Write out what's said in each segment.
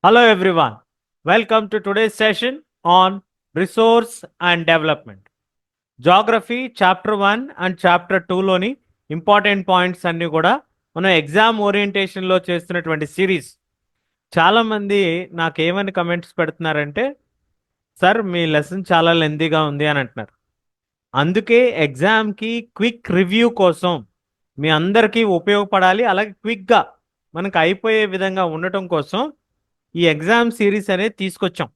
Hello everyone. Welcome to today's session on resource and development. Geography chapter 1 and chapter 2 లోని important points అన్ని కూడా మనం exam orientation లో చేస్తున్నటువంటి సిరీస్. చాలా మంది నాకు ఏమని కమెంట్స్ పెడుతున్నారంటే సార్ మీ లెసన్ చాలా లెందీగా ఉంది అని అంటున్నారు. అందుకే ఎగ్జామ్కి క్విక్ రివ్యూ కోసం మీ అందరికీ ఉపయోగపడాలి, అలాగే క్విక్గా మనకు అయిపోయే విధంగా ఉండటం కోసం ఈ ఎగ్జామ్ సిరీస్ అనేది తీసుకొచ్చాం.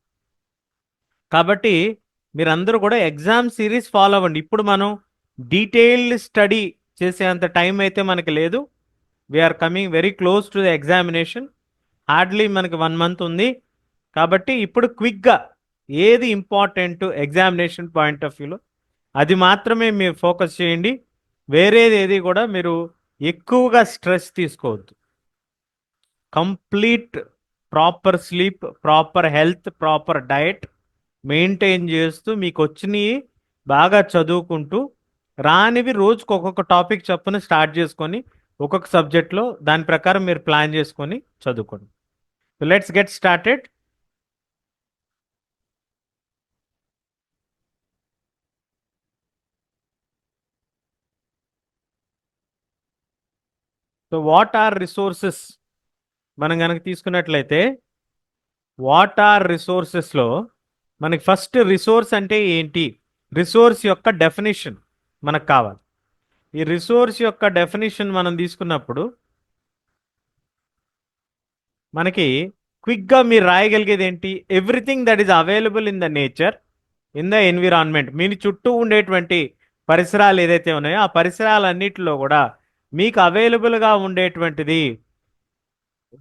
కాబట్టి మీరందరూ కూడా ఎగ్జామ్ సిరీస్ ఫాలో అవ్వండి. ఇప్పుడు మనం డీటెయిల్డ్ స్టడీ చేసేంత టైం అయితే మనకి లేదు. We are coming very close to the examination. Hardly మనకి 1 మంత్ ఉంది. కాబట్టి ఇప్పుడు క్విక్గా ఏది ఇంపార్టెంట్ ఎగ్జామినేషన్ పాయింట్ ఆఫ్ వ్యూలో అది మాత్రమే మీరు ఫోకస్ చేయండి. వేరేది ఏది కూడా మీరు ఎక్కువగా స్ట్రెస్ తీసుకోవద్దు. Complete proper sleep, proper health, proper diet maintain చేస్తూ మీకు వచ్చినవి బాగా చదువుకుంటూ రానివి రోజుకు ఒక్కొక్క టాపిక్ చొప్పున స్టార్ట్ చేసుకొని ఒక్కొక్క సబ్జెక్ట్లో దాని ప్రకారం మీరు ప్లాన్ చేసుకొని చదువుకోండి. So let's get started. So what are resources మనం కనుక తీసుకున్నట్లయితే వాట్ ఆర్ రిసోర్సెస్లో మనకి ఫస్ట్ రిసోర్స్ అంటే ఏంటి, రిసోర్స్ యొక్క డెఫినేషన్ మనకు కావాలి. ఈ రిసోర్స్ యొక్క డెఫినేషన్ మనం తీసుకున్నప్పుడు మనకి క్విక్గా మీరు రాయగలిగేది ఏంటి, everything that is available in the nature, in the environment. మీ చుట్టూ ఉండేటువంటి పరిసరాలు ఏదైతే ఉన్నాయో ఆ పరిసరాలన్నిటిలో కూడా మీకు అవైలబుల్గా ఉండేటువంటిది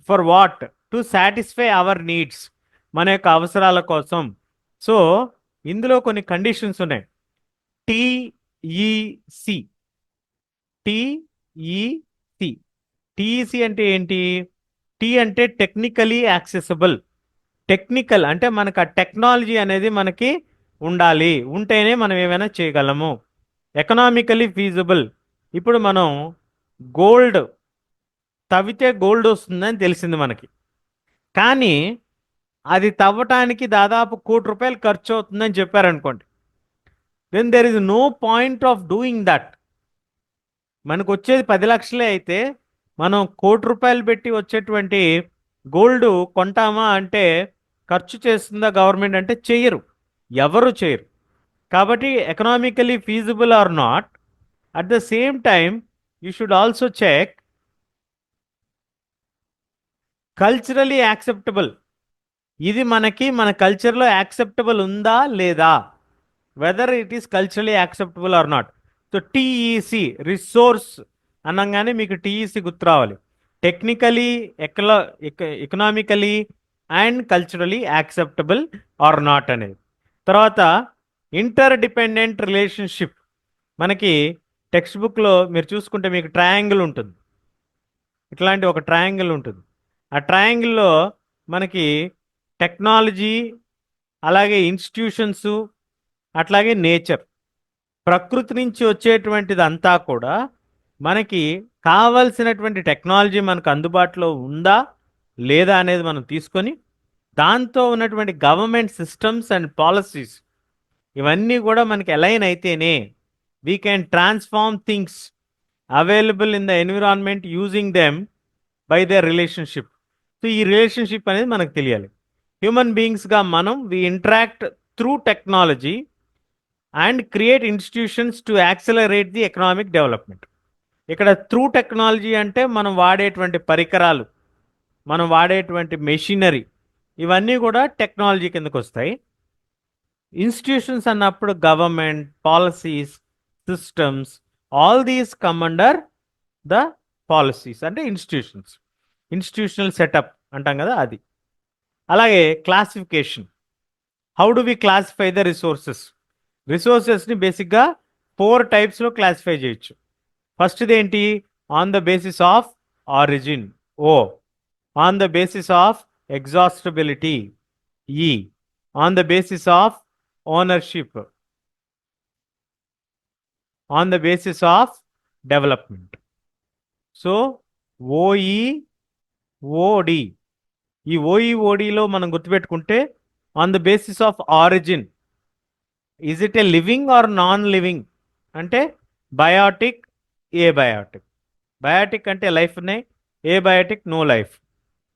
for what, to satisfy our needs, మన యొక్క అవసరాల కోసం. సో ఇందులో కొన్ని కండిషన్స్ ఉన్నాయి. టిఈసి, టిఈసి, టిఈసి అంటే ఏంటి? టీ అంటే టెక్నికలీ యాక్సెసిబుల్. టెక్నికల్ అంటే మనకు ఆ టెక్నాలజీ అనేది మనకి ఉండాలి, ఉంటేనే మనం ఏమైనా చేయగలము. Economically feasible. ఇప్పుడు మనం గోల్డ్ తవ్వితే గోల్డ్ వస్తుందని తెలిసింది మనకి, కానీ అది తవ్వటానికి దాదాపు ₹1,00,00,000 ఖర్చు అవుతుందని చెప్పారనుకోండి. Then there is no point of doing that. మనకు వచ్చేది 10 లక్షలే అయితే మనం ₹1,00,00,000 పెట్టి వచ్చేటువంటి గోల్డ్ కొంటామా అంటే, ఖర్చు చేస్తుందా గవర్నమెంట్ అంటే చెయ్యరు, ఎవరు చేయరు. కాబట్టి economically feasible or not. At the same time you should also check culturally acceptable. ఇది మనకి మన కల్చర్లో యాక్సెప్టబుల్ ఉందా లేదా, whether it is culturally acceptable or not. So T E C resource అనగానే మీకు టీఈసి గుర్తు రావాలి. Technically, economically and culturally acceptable or not అనేది. తర్వాత ఇంటర్ డిపెండెంట్ రిలేషన్షిప్. మనకి టెక్స్ట్ బుక్లో మీరు చూసుకుంటే మీకు ట్రయాంగిల్ ఉంటుంది, ఇట్లాంటి ఒక ట్రయాంగిల్ ఉంటుంది. ఆ ట్రయాంగిల్లో మనకి టెక్నాలజీ, అలాగే ఇన్స్టిట్యూషన్స్, అట్లాగే నేచర్, ప్రకృతి నుంచి వచ్చేటువంటిది అంతా కూడా మనకి కావలసినటువంటి టెక్నాలజీ మనకు అందుబాటులో ఉందా లేదా అనేది మనం తీసుకొని దాంతో ఉన్నటువంటి గవర్నమెంట్ సిస్టమ్స్ అండ్ పాలసీస్ ఇవన్నీ కూడా మనకి అలైన్ అయితేనే we can transform things available in the environment using them by the relationship. So ఈ రిలేషన్షిప్ అనేది మనకు తెలియాలి. హ్యూమన్ బీయింగ్స్గా మనం we interact through technology and create institutions to accelerate the economic development. ఇక్కడ త్రూ టెక్నాలజీ అంటే మనం వాడేటువంటి పరికరాలు, మనం వాడేటువంటి మెషినరీ, ఇవన్నీ కూడా టెక్నాలజీ కిందకు వస్తాయి. ఇన్స్టిట్యూషన్స్ అన్నప్పుడు government policies, systems, all these come under the policies అంటే ఇన్స్టిట్యూషన్స్. ఇన్స్టిట్యూషనల్ సెటప్ అంటాం కదా అది. అలాగే classification. How do we classify the resources? రిసోర్సెస్ని బేసిక్గా 4 టైప్స్లో క్లాసిఫై చేయొచ్చు. ఫస్ట్ది ఏంటి? On the basis of origin, O. On the basis of exhaustibility, E. On the basis of ownership, on the basis of development. So OE, OD, ఈ ఓఈఓడిలో మనం గుర్తుపెట్టుకుంటే on the basis of origin, is it a living or non living అంటే biotic, abiotic. Biotic అంటే life ఉన్నాయి, abiotic no life.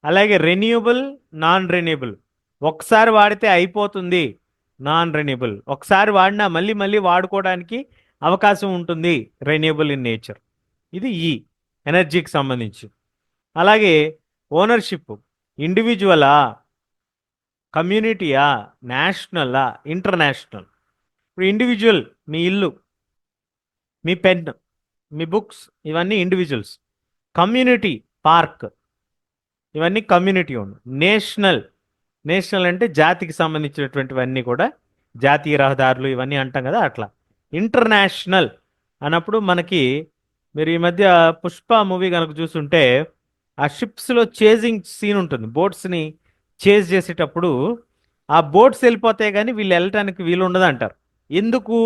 అలాగే renewable, non renewable. ఒకసారి వాడితే అయిపోతుంది, నాన్ రెన్యూబుల్. ఒకసారి వాడినా మళ్ళీ మళ్ళీ వాడుకోవడానికి అవకాశం ఉంటుంది, రెన్యూబుల్ ఇన్ నేచర్. ఇది ఈ ఎనర్జీకి సంబంధించి. అలాగే ఓనర్షిప్, ఇండివిజువలా, కమ్యూనిటీయా, నేషనలా, ఇంటర్నేషనల్. ఇప్పుడు ఇండివిజువల్ మీ ఇల్లు, మీ పెన్, మీ బుక్స్, ఇవన్నీ ఇండివిజువల్స్. కమ్యూనిటీ పార్క్, ఇవన్నీ కమ్యూనిటీ ఓన్. నేషనల్, నేషనల్ అంటే జాతికి సంబంధించినటువంటివన్నీ కూడా జాతీయ రహదారులు ఇవన్నీ అంటాం కదా అట్లా. ఇంటర్నేషనల్ అన్నప్పుడు మనకి మీరు ఈ మధ్య పుష్ప మూవీ కనుక చూస్తుంటే ఆ షిప్స్లో చేజింగ్ సీన్ ఉంటుంది, బోట్స్ని చేజ్ చేసేటప్పుడు ఆ బోట్స్ వెళ్ళిపోతే కానీ వీళ్ళు వెళ్ళటానికి వీలు ఉండదు అంటారు. ఎందుకు?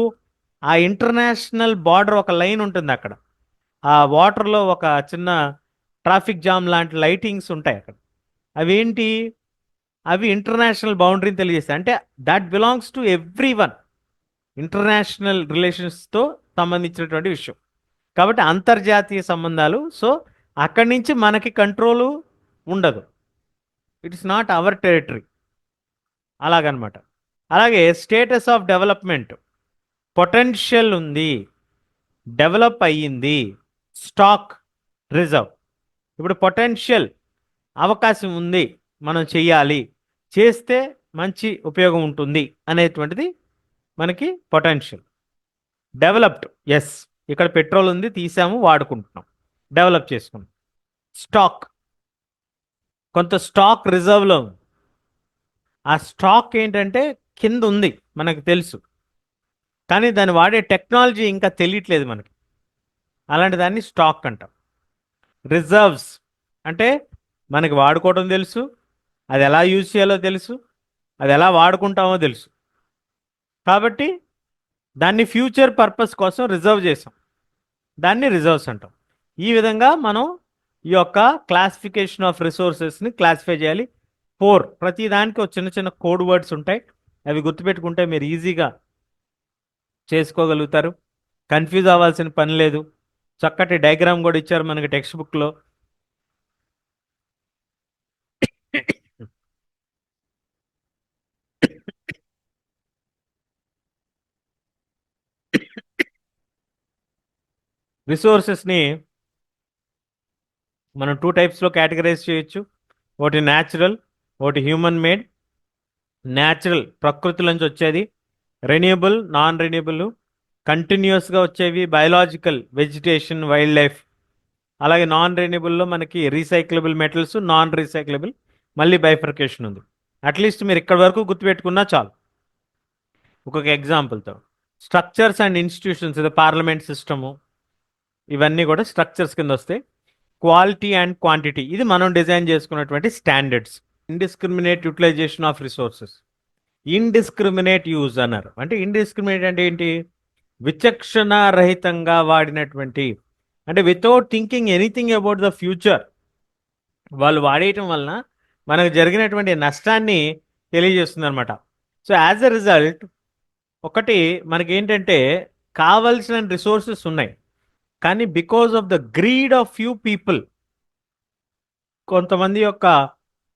ఆ ఇంటర్నేషనల్ బార్డర్ ఒక లైన్ ఉంటుంది అక్కడ, ఆ వాటర్లో ఒక చిన్న ట్రాఫిక్ జామ్ లాంటి లైటింగ్స్ ఉంటాయి అక్కడ. అవేంటి? అవి ఇంటర్నేషనల్ బౌండరీని తెలియజేస్తాయి. అంటే that belongs to every one, international రిలేషన్స్తో సంబంధించినటువంటి విషయం. కాబట్టి అంతర్జాతీయ సంబంధాలు. సో అక్కడి నుంచి మనకి కంట్రోలు ఉండదు, it is not our territory, అలాగనమాట. అలాగే స్టేటస్ ఆఫ్ డెవలప్మెంట్, పొటెన్షియల్ ఉంది, డెవలప్ అయ్యింది, స్టాక్, రిజర్వ్. ఇప్పుడు పొటెన్షియల్, అవకాశం ఉంది, మనం చెయ్యాలి, చేస్తే మంచి ఉపయోగం ఉంటుంది అనేటువంటిది మనకి పొటెన్షియల్. డెవలప్డ్, ఎస్, ఇక్కడ పెట్రోల్ ఉంది, తీసాము, వాడుకుంటున్నాం, డెవలప్ చేసుకున్నాం. స్టాక్, కొంత స్టాక్ రిజర్వ్లో ఉంది. ఆ స్టాక్ ఏంటంటే కింద ఉంది, మనకు తెలుసు, కానీ దాన్ని వాడే టెక్నాలజీ ఇంకా తెలియట్లేదు మనకి, అలాంటి దాన్ని స్టాక్ అంటాం. రిజర్వ్స్ అంటే మనకి వాడుకోవడం తెలుసు, అది ఎలా యూజ్ చేయాలో తెలుసు, అది ఎలా వాడుకుంటామో తెలుసు, కాబట్టి దాన్ని ఫ్యూచర్ పర్పస్ కోసం రిజర్వ్ చేసాం, దాన్ని రిజర్వ్స్ అంటాం. ఈ విధంగా మనం ఈ యొక్క క్లాసిఫికేషన్ ఆఫ్ రిసోర్సెస్ని క్లాసిఫై చేయాలి. 4, ప్రతి దానికి ఒక చిన్న చిన్న కోడ్ వర్డ్స్ ఉంటాయి, అవి గుర్తుపెట్టుకుంటే మీరు ఈజీగా చేసుకోగలుగుతారు, కన్ఫ్యూజ్ అవ్వాల్సిన పని లేదు. చక్కటి డయాగ్రామ్ కూడా ఇచ్చారు మనకి టెక్స్ట్ బుక్లో. రిసోర్సెస్ని మనం 2 టైప్స్లో కేటగరైజ్ చేయొచ్చు. ఒకటి న్యాచురల్, ఒకటి హ్యూమన్ మేడ్. న్యాచురల్ ప్రకృతి నుంచి వచ్చేది, రెన్యూబుల్, నాన్ రెన్యూబుల్, కంటిన్యూస్గా వచ్చేవి బయలాజికల్, వెజిటేషన్, వైల్డ్ లైఫ్. అలాగే నాన్ రెన్యూబుల్లో మనకి రీసైక్లబుల్ మెటల్స్, నాన్ రీసైక్లబుల్, మళ్ళీ బైఫర్కేషన్ ఉంది. అట్లీస్ట్ మీరు ఇక్కడ వరకు గుర్తుపెట్టుకున్నా చాలు. ఒక్కొక్క ఎగ్జాంపుల్తో స్ట్రక్చర్స్ అండ్ ఇన్స్టిట్యూషన్స్, ఇది పార్లమెంట్ సిస్టము, ఇవన్నీ కూడా స్ట్రక్చర్స్ కింద వస్తాయి. క్వాలిటీ అండ్ క్వాంటిటీ, ఇది మనం డిజైన్ చేసుకున్నటువంటి standards. Indiscriminate utilization of resources, indiscriminate use అన్నారు. అంటే ఇండిస్క్రిమినేట్ అంటే ఏంటి? విచక్షణ రహితంగా వాడినటువంటి, అంటే without thinking anything about the future వాళ్ళు వాడేయటం వలన మనకు జరిగినటువంటి నష్టాన్ని తెలియజేస్తుంది అనమాట. సో యాజ్ ఎ రిజల్ట్ ఒకటి మనకేంటంటే కావలసిన రిసోర్సెస్ ఉన్నాయి, కానీ because of the greed of few people, కొంతమంది యొక్క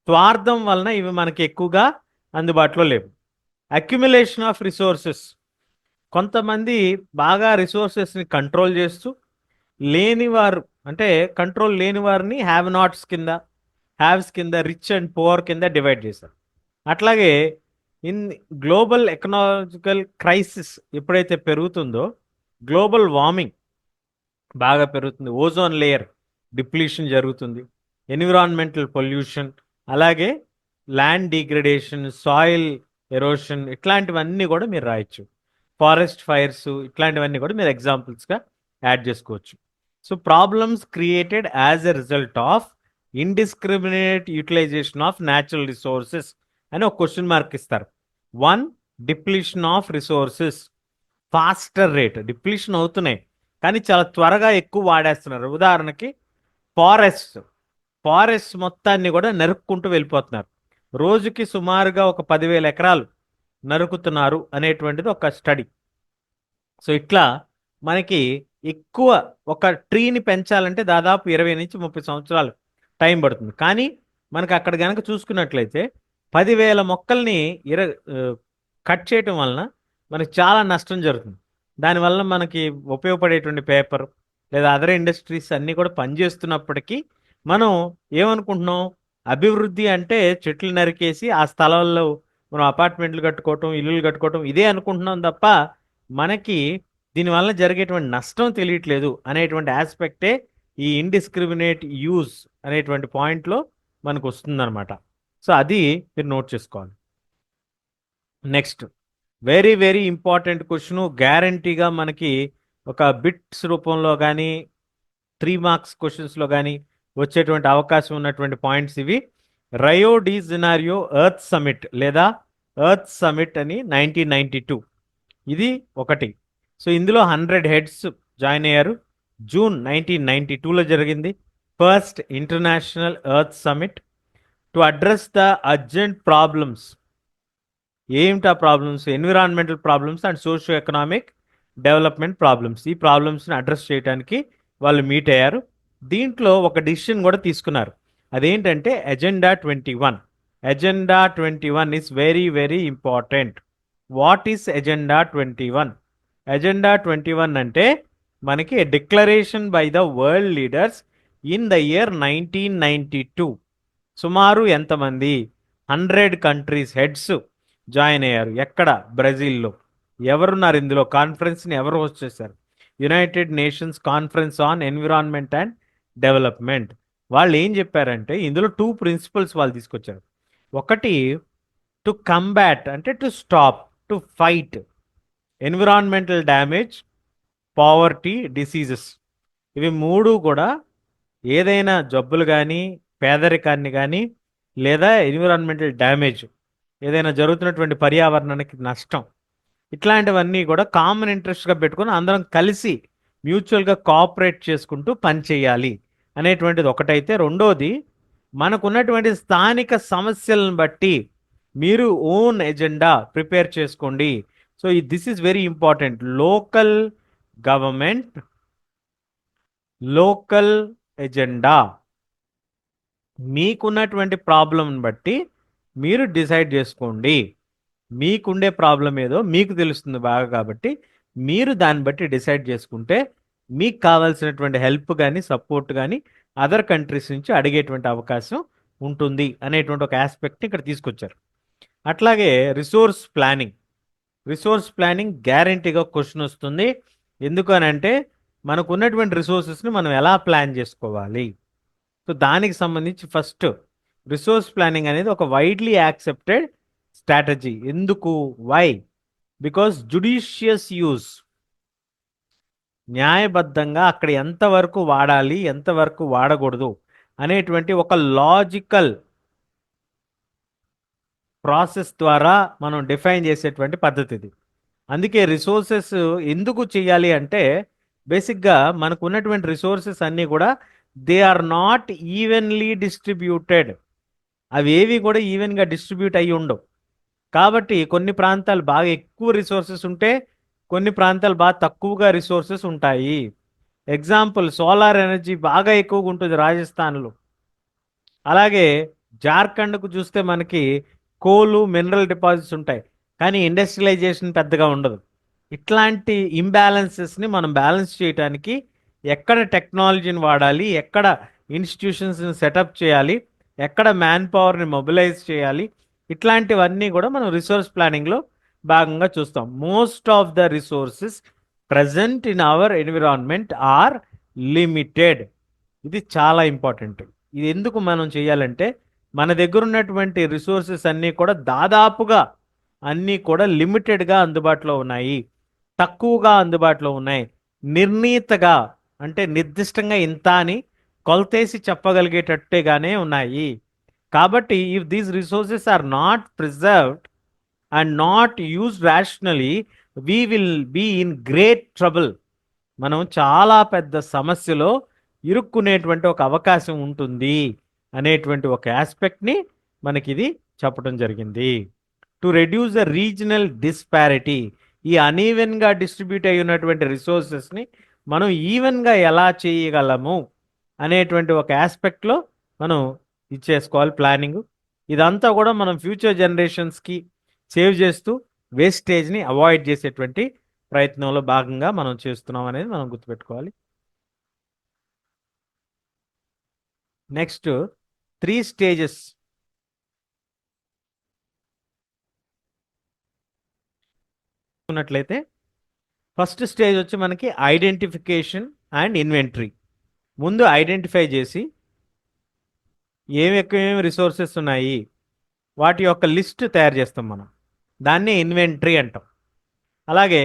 స్వార్థం వలన ఇవి మనకి ఎక్కువగా అందుబాటులో లేవు. అక్యుములేషన్ ఆఫ్ రిసోర్సెస్, కొంతమంది బాగా రిసోర్సెస్ని కంట్రోల్ చేస్తూ లేనివారు, అంటే కంట్రోల్ లేని వారిని హ్యావ్ నాట్స్ కింద, హ్యావ్స్ కింద, రిచ్ అండ్ పువర్ కింద డివైడ్ చేశారు. అట్లాగే ఇన్ గ్లోబల్ ఎకనాలజికల్ క్రైసిస్ ఎప్పుడైతే పెరుగుతుందో, గ్లోబల్ వార్మింగ్ బాగా పెరుగుతుంది, ఓజోన్ లేయర్ డిప్లీషన్ జరుగుతుంది, ఎన్విరాన్మెంటల్ పొల్యూషన్, అలాగే ల్యాండ్ డిగ్రేడేషన్, సాయిల్ ఎరోషన్, ఇట్లాంటివన్నీ కూడా మీరు రాయొచ్చు. ఫారెస్ట్ ఫైర్స్, ఇట్లాంటివన్నీ కూడా మీరు ఎగ్జాంపుల్స్గా యాడ్ చేసుకోవచ్చు. So problems created as a result of indiscriminate utilization of natural resources అని ఒక క్వశ్చన్ మార్క్ ఇస్తారు. 1, depletion of resources, faster rate, depletion అవుతున్నాయి కానీ చాలా త్వరగా ఎక్కువ వాడేస్తున్నారు. ఉదాహరణకి ఫారెస్ట్, ఫారెస్ట్ మొత్తాన్ని కూడా నరుక్కుంటూ వెళ్ళిపోతున్నారు. రోజుకి సుమారుగా ఒక 10,000 ఎకరాలు నరుకుతున్నారు అనేటువంటిది ఒక స్టడీ. సో ఇట్లా మనకి ఎక్కువ ఒక ట్రీని పెంచాలంటే దాదాపు 20 నుంచి 30 సంవత్సరాలు టైం పడుతుంది. కానీ మనకు అక్కడ కనుక చూసుకున్నట్లయితే 10,000 మొక్కల్ని కట్ చేయటం వలన మనకి చాలా నష్టం జరుగుతుంది. దానివల్ల మనకి ఉపయోగపడేటువంటి పేపర్ లేదా అదర్ ఇండస్ట్రీస్ అన్నీ కూడా పనిచేస్తున్నప్పటికీ మనం ఏమనుకుంటున్నాం, అభివృద్ధి అంటే చెట్లు నరికేసి ఆ స్థలాల్లో మనం అపార్ట్మెంట్లు కట్టుకోవటం, ఇల్లులు కట్టుకోవటం ఇదే అనుకుంటున్నాం తప్ప మనకి దీనివల్ల జరిగేటువంటి నష్టం తెలియట్లేదు అనేటువంటి ఆస్పెక్టే ఈ ఇండిస్క్రిమినేట్ యూజ్ అనేటువంటి పాయింట్లో మనకు వస్తుందన్నమాట. సో అది మీరు నోట్ చేసుకోవాలి. Next very very important question, గ్యారంటీగా మనకి ఒక బిట్స్ రూపంలో కానీ 3 మార్క్స్ క్వశ్చన్స్లో కానీ వచ్చేటువంటి అవకాశం ఉన్నటువంటి పాయింట్స్ ఇవి. Rio de Janeiro earth summit లేదా ఎర్త్ సమిట్ అని 1992 ఇది ఒకటి. సో ఇందులో 100 హెడ్స్ జాయిన్ అయ్యారు. జూన్ 1992లో జరిగింది first international earth summit to address the urgent problems. ఏమిటా problems? Environmental problems and socio economic development problems. ఈ ప్రాబ్లమ్స్ని అడ్రస్ చేయడానికి వాళ్ళు మీట్ అయ్యారు. దీంట్లో ఒక డిసిషన్ కూడా తీసుకున్నారు. అదేంటంటే agenda 21. Agenda 21 is very very important. What is agenda 21? Agenda 21 అంటే మనకి declaration by the world leaders in the year 1992. సుమారు ఎంతమంది? 100 కంట్రీస్ హెడ్స్ జాయిన్ అయ్యారు. ఎక్కడ? బ్రెజిల్లో. ఎవరున్నారు ఇందులో? కాన్ఫరెన్స్ని ఎవరు హోస్ట్ చేశారు? United nations conference on environment and development. వాళ్ళు ఏం చెప్పారంటే ఇందులో 2 ప్రిన్సిపల్స్ వాళ్ళు తీసుకొచ్చారు. ఒకటి టు కంబాట్ అంటే to stop, to fight environmental damage, poverty, diseases. ఇవి 3 కూడా ఏదైనా జబ్బులు కానీ పేదరికాన్ని కానీ లేదా ఎన్విరాన్మెంటల్ డ్యామేజ్ ఏదైనా జరుగుతున్నటువంటి పర్యావరణానికి నష్టం ఇట్లాంటివన్నీ కూడా కామన్ ఇంట్రెస్ట్గా పెట్టుకొని అందరం కలిసి మ్యూచువల్గా కోఆపరేట్ చేసుకుంటూ పనిచేయాలి అనేటువంటిది ఒకటైతే, రెండోది మనకున్నటువంటి స్థానిక సమస్యలను బట్టి మీరు ఓన్ ఎజెండా ప్రిపేర్ చేసుకోండి. So this is very important. Local government, local agenda. మీకున్నటువంటి ప్రాబ్లంని బట్టి మీరు డిసైడ్ చేసుకోండి. మీకుండే ప్రాబ్లం ఏదో మీకు తెలుస్తుంది బాగా, కాబట్టి మీరు దాన్ని బట్టి డిసైడ్ చేసుకుంటే మీకు కావాల్సినటువంటి హెల్ప్ కానీ సపోర్ట్ కానీ అదర్ కంట్రీస్ నుంచి అడిగేటువంటి అవకాశం ఉంటుంది అనేటువంటి ఒక ఆస్పెక్ట్ని ఇక్కడ తీసుకొచ్చారు. అట్లాగే రిసోర్స్ ప్లానింగ్. రిసోర్స్ ప్లానింగ్ గ్యారంటీగా క్వశ్చన్ వస్తుంది. ఎందుకు అని అంటే మనకు ఉన్నటువంటి రిసోర్సెస్ని మనం ఎలా ప్లాన్ చేసుకోవాలి. సో దానికి సంబంధించి ఫస్ట్ రిసోర్స్ ప్లానింగ్ అనేది ఒక వైడ్లీ యాక్సెప్టెడ్ స్ట్రాటజీ. ఎందుకు? వై? బికాస్ జుడిషియస్ యూజ్, న్యాయబద్ధంగా అక్కడ ఎంతవరకు వాడాలి ఎంతవరకు వాడకూడదు అనేటువంటి ఒక లాజికల్ ప్రాసెస్ ద్వారా మనం డిఫైన్ చేసేటువంటి పద్ధతి ఇది. అందుకే రిసోర్సెస్ ఎందుకు చేయాలి అంటే బేసిక్గా మనకు ఉన్నటువంటి రిసోర్సెస్ అన్నీ కూడా they are not evenly distributed. అవి ఏవి కూడా ఈవెన్గా డిస్ట్రిబ్యూట్ అయ్యి ఉండవు. కాబట్టి కొన్ని ప్రాంతాలు బాగా ఎక్కువ రిసోర్సెస్ ఉంటే కొన్ని ప్రాంతాలు బాగా తక్కువగా రిసోర్సెస్ ఉంటాయి. ఎగ్జాంపుల్ సోలార్ ఎనర్జీ బాగా ఎక్కువగా ఉంటుంది రాజస్థాన్లో. అలాగే జార్ఖండ్కు చూస్తే మనకి కోలు మినరల్ డిపాజిట్స్ ఉంటాయి, కానీ ఇండస్ట్రియలైజేషన్ పెద్దగా ఉండదు. ఇట్లాంటి ఇంబ్యాలెన్సెస్ని మనం బ్యాలెన్స్ చేయడానికి ఎక్కడ టెక్నాలజీని వాడాలి, ఎక్కడ ఇన్స్టిట్యూషన్స్ని సెటప్ చేయాలి, ఎక్కడ మ్యాన్ పవర్ని మొబిలైజ్ చేయాలి, ఇట్లాంటివన్నీ కూడా మనం రిసోర్స్ ప్లానింగ్లో భాగంగా చూస్తాం. Most of the resources present in our environment are limited. ఇది చాలా ఇంపార్టెంట్. ఇది ఎందుకు మనం చేయాలంటే మన దగ్గర ఉన్నటువంటి రిసోర్సెస్ అన్నీ కూడా దాదాపుగా అన్నీ కూడా లిమిటెడ్గా అందుబాటులో ఉన్నాయి, తక్కువగా అందుబాటులో ఉన్నాయి. నిర్ణీతగా అంటే నిర్దిష్టంగా ఇంత అని కొలతేసి చెప్పగలిగేటట్టుగానే ఉన్నాయి. కాబట్టి if these resources are not preserved and not use rationally we will be in great trouble. మనం చాలా పెద్ద సమస్యలో ఇరుక్కునేటువంటి ఒక అవకాశం ఉంటుంది అనేటువంటి ఒక ఆస్పెక్ట్ని మనకి ఇది చెప్పడం జరిగింది. To reduce the regional disparity, ఈ అనీవెన్గా డిస్ట్రిబ్యూట్ అయి ఉన్నటువంటి రిసోర్సెస్ని మనం ఈవెన్గా ఎలా చేయగలము అనేటువంటి ఒక ఆస్పెక్ట్లో మనం ఇచ్చేసుకోవాలి ప్లానింగ్. ఇదంతా కూడా మనం ఫ్యూచర్ జనరేషన్స్కి సేవ్ చేస్తూ వేస్టేజ్ని అవాయిడ్ చేసేటువంటి ప్రయత్నంలో భాగంగా మనం చేస్తున్నాం అనేది మనం గుర్తుపెట్టుకోవాలి. Next 3 stages. ఉన్నట్లయితే ఫస్ట్ స్టేజ్ వచ్చి మనకి ఐడెంటిఫికేషన్ అండ్ ఇన్వెంటరీ. ముందు ఐడెంటిఫై చేసి ఏమేమి రిసోర్సెస్ ఉన్నాయి వాటి యొక్క లిస్ట్ తయారు చేస్తాం మనం, దాన్ని ఇన్వెంటరీ అంటాం. అలాగే